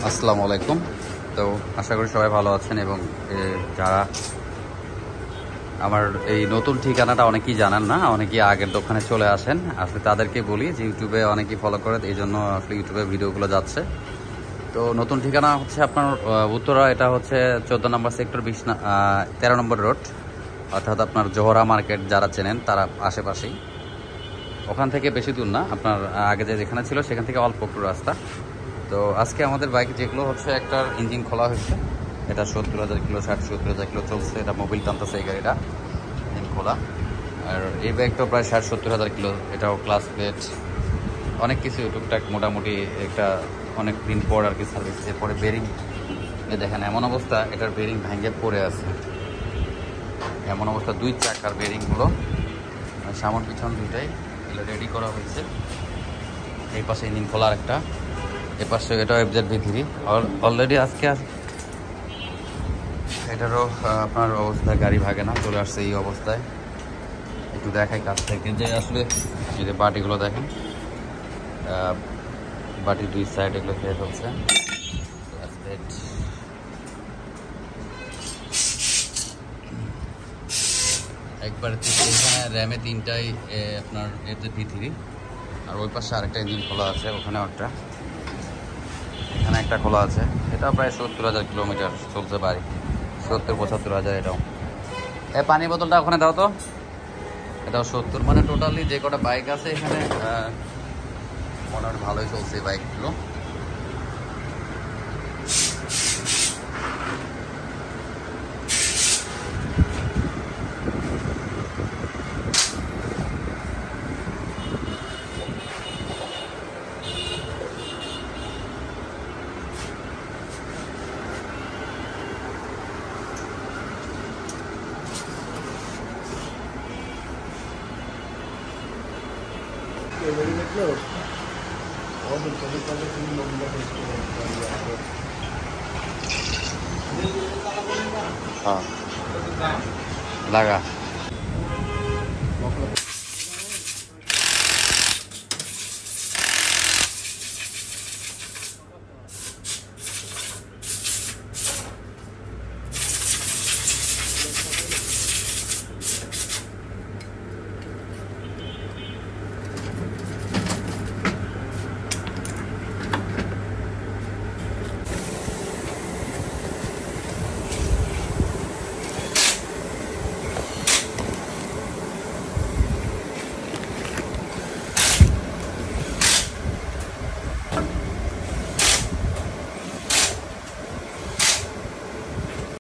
আসসালামু আলাইকুম। তো আশা করি সবাই ভালো আছেন এবং যারা আমার এই নতুন ঠিকানাটা অনেকেই জানেন না, অনেকেই আগের দোকানে চলে আসেন। আসলে তাদেরকে বলি যে ইউটিউবে অনেকেই ফলো করে, এই জন্য আসলে ইউটিউবে ভিডিওগুলো যাচ্ছে। তো নতুন ঠিকানা হচ্ছে আপনার উত্তরা, এটা হচ্ছে 14 নম্বর সেক্টর 13 নম্বর রোড, অর্থাৎ আপনার জোহরা মার্কেট যারা চেনেন তারা আশেপাশেই। ওখান থেকে বেশি দূর না, আপনার আগে যেখানে ছিল সেখান থেকে অল্প একটু রাস্তা। তো আজকে আমাদের বাইক যেগুলো হচ্ছে, একটা ইঞ্জিন খোলা হয়েছে, এটা 70,000 কিলো, 60-70,000 কিলো চলছে, এটা মোবিল টানতেছে এই গাড়িটা, ইঞ্জিন খোলা। আর এই বাইকটাও প্রায় 60-70,000 কিলো, এটাও ক্লাস প্লেট, অনেক কিছু টুকটাক মোটামুটি একটা অনেক দিন পর আর কি সার্ভিস। এরপরে বেরিং দেখেন এমন অবস্থা, এটার বেরিং ভেঙে পড়ে আছে, এমন অবস্থা। 2 চাকার বেরিংগুলো সামন পিছন দুইটাই এগুলো রেডি করা হয়েছে। এই পাশে ইঞ্জিন খোলা একটা, এ পাশে এটাও এফজেড V3 অলরেডি। আজকে এটারও আপনার অবস্থা, গাড়ি ভাগে না, চলে আসছে এই অবস্থায়। একটু দেখাই কাছ থেকে যে আসলে এই যে বাটিগুলো দেখেন, বাটির 2 সাইড এগুলো খেয়ে ফেলছে। একবার এখানে র্যামে 3টাই আপনার এফজেড V3, আর ওই পাশে আরেকটা ইঞ্জিন খোলা আছে, ওখানেও একটা, এখানে একটা খোলা আছে। এটা প্রায় 70,000 কিলোমিটার চলছে বাড়ি, 70-75,000। এটাও পানির বোতলটা ওখানে দাও তো, এটাও 70। মানে টোটালি যে কটা বাইক আছে এখানে মোটামুটি ভালোই চলছে এই বাইকগুলো। हाँ लगा